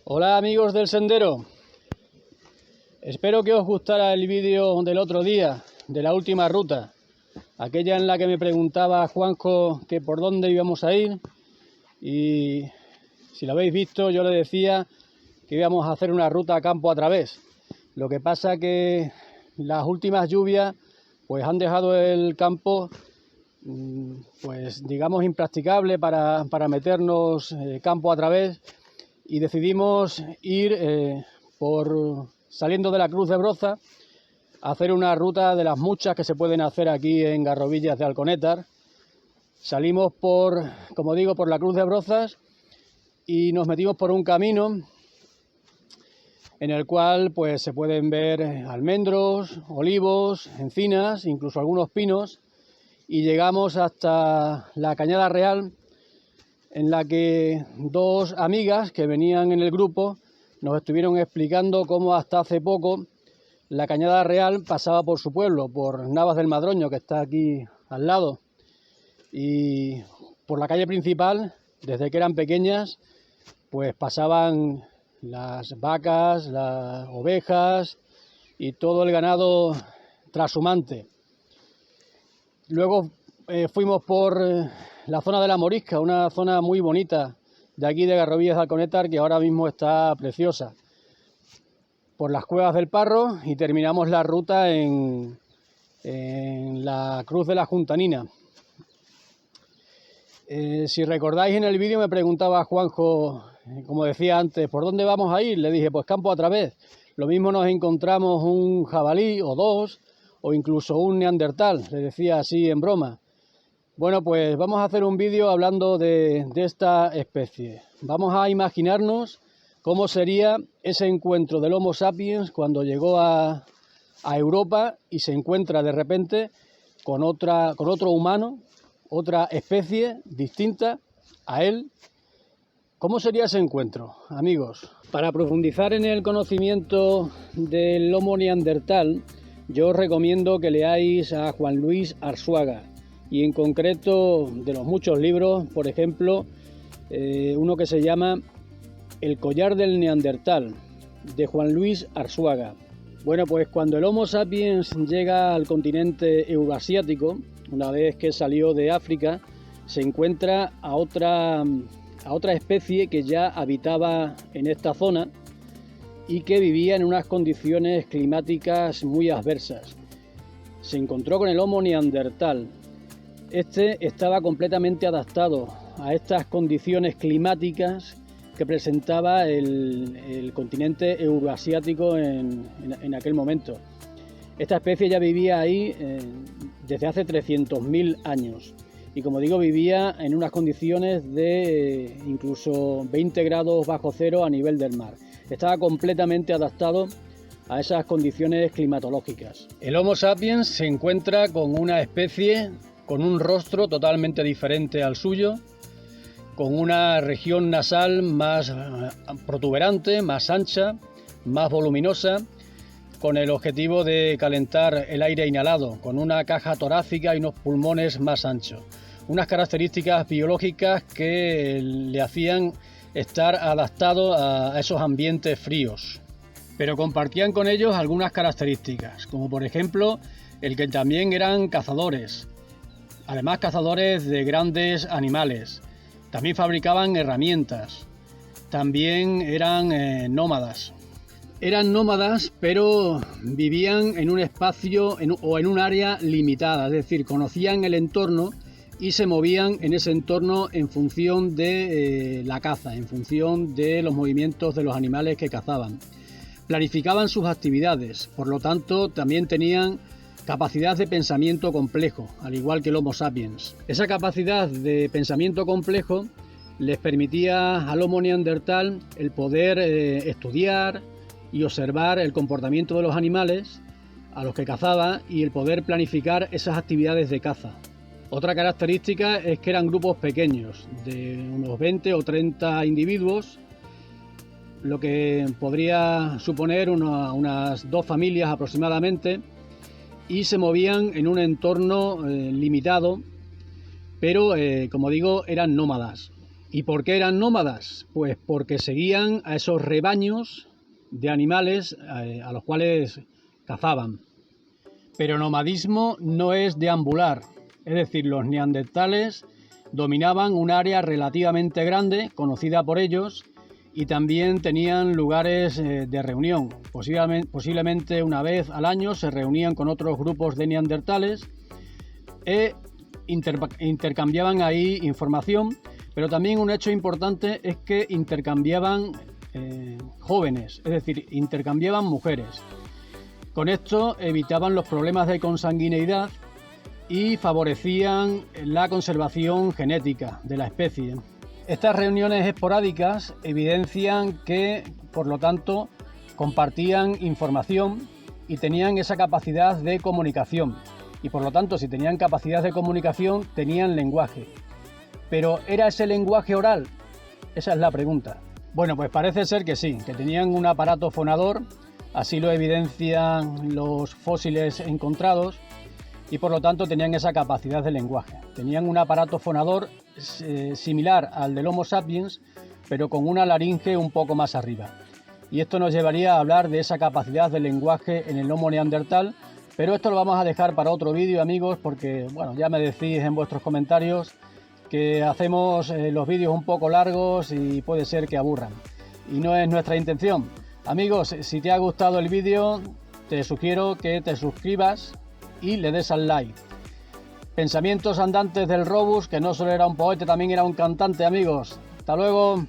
Hola amigos del sendero, espero que os gustara el vídeo del otro día, de la última ruta, aquella en la que me preguntaba Juanjo que por dónde íbamos a ir, y si lo habéis visto yo le decía que íbamos a hacer una ruta campo a través. Lo que pasa que las últimas lluvias pues han dejado el campo pues digamos impracticable para meternos campo a través, y decidimos ir saliendo de la Cruz de Broza a hacer una ruta de las muchas que se pueden hacer aquí en Garrovillas de Alconétar. Salimos como digo, por la Cruz de Brozas y nos metimos por un camino en el cual pues se pueden ver almendros, olivos, encinas, incluso algunos pinos, y llegamos hasta la Cañada Real, en la que dos amigas que venían en el grupo nos estuvieron explicando cómo hasta hace poco la Cañada Real pasaba por su pueblo, por Navas del Madroño, que está aquí al lado, y por la calle principal, desde que eran pequeñas, pues pasaban las vacas, las ovejas y todo el ganado trashumante. Luego fuimos por la zona de la Morisca, una zona muy bonita de aquí de Garrovillas de Alconétar, que ahora mismo está preciosa, por las cuevas del Parro, y terminamos la ruta en la Cruz de la Juntanina. Si recordáis, en el vídeo me preguntaba Juanjo, como decía antes, ¿por dónde vamos a ir? Le dije, pues campo a través. Lo mismo nos encontramos un jabalí o dos, o incluso un neandertal, le decía así en broma. Bueno, pues vamos a hacer un vídeo hablando de esta especie. Vamos a imaginarnos cómo sería ese encuentro del Homo sapiens cuando llegó a Europa y se encuentra de repente con otro humano, otra especie distinta a él. ¿Cómo sería ese encuentro, amigos? Para profundizar en el conocimiento del Homo neandertal, yo os recomiendo que leáis a Juan Luis Arzuaga, y en concreto de los muchos libros, por ejemplo, uno que se llama El collar del neandertal, de Juan Luis Arzuaga. Bueno, pues cuando el Homo sapiens llega al continente euroasiático, una vez que salió de África, se encuentra a otra especie que ya habitaba en esta zona y que vivía en unas condiciones climáticas muy adversas. Se encontró con el Homo neandertal. Este estaba completamente adaptado a estas condiciones climáticas que presentaba el continente euroasiático en aquel momento. Esta especie ya vivía ahí desde hace 300.000 años. Y como digo, vivía en unas condiciones de incluso 20 grados bajo cero a nivel del mar. Estaba completamente adaptado a esas condiciones climatológicas. El Homo sapiens se encuentra con una especie con un rostro totalmente diferente al suyo, con una región nasal más protuberante, más ancha, más voluminosa, con el objetivo de calentar el aire inhalado, con una caja torácica y unos pulmones más anchos. Unas características biológicas que le hacían estar adaptado a esos ambientes fríos. Pero compartían con ellos algunas características, como por ejemplo el que también eran cazadores, además cazadores de grandes animales. También fabricaban herramientas, también eran nómadas. Eran nómadas, pero vivían en un espacio o en un área limitada, es decir, conocían el entorno y se movían en ese entorno en función de la caza, en función de los movimientos de los animales que cazaban. Planificaban sus actividades, por lo tanto también tenían capacidad de pensamiento complejo, al igual que el Homo sapiens. Esa capacidad de pensamiento complejo les permitía al Homo neandertal el poder estudiar y observar el comportamiento de los animales a los que cazaba y el poder planificar esas actividades de caza. Otra característica es que eran grupos pequeños, de unos 20 o 30 individuos, lo que podría suponer unas 2 familias aproximadamente, y se movían en un entorno limitado, pero como digo, eran nómadas. ¿Y por qué eran nómadas? Pues porque seguían a esos rebaños de animales a los cuales cazaban. Pero nomadismo no es deambular, es decir, los neandertales dominaban un área relativamente grande, conocida por ellos, y también tenían lugares de reunión. Posiblemente una vez al año se reunían con otros grupos de neandertales e intercambiaban ahí información, pero también un hecho importante es que intercambiaban jóvenes, es decir, intercambiaban mujeres. Con esto evitaban los problemas de consanguineidad y favorecían la conservación genética de la especie. Estas reuniones esporádicas evidencian que, por lo tanto, compartían información y tenían esa capacidad de comunicación. Y por lo tanto, si tenían capacidad de comunicación, tenían lenguaje. ¿Pero era ese lenguaje oral? Esa es la pregunta. Bueno, pues parece ser que sí, que tenían un aparato fonador, así lo evidencian los fósiles encontrados, y por lo tanto tenían esa capacidad de lenguaje. Tenían un aparato fonador similar al del Homo sapiens, pero con una laringe un poco más arriba. Y esto nos llevaría a hablar de esa capacidad de lenguaje en el Homo neandertal, pero esto lo vamos a dejar para otro vídeo, amigos, porque bueno, ya me decís en vuestros comentarios que hacemos los vídeos un poco largos y puede ser que aburran. Y no es nuestra intención. Amigos, si te ha gustado el vídeo, te sugiero que te suscribas y le des al like. Pensamientos andantes del Robus, que no solo era un poeta, también era un cantante, amigos. Hasta luego.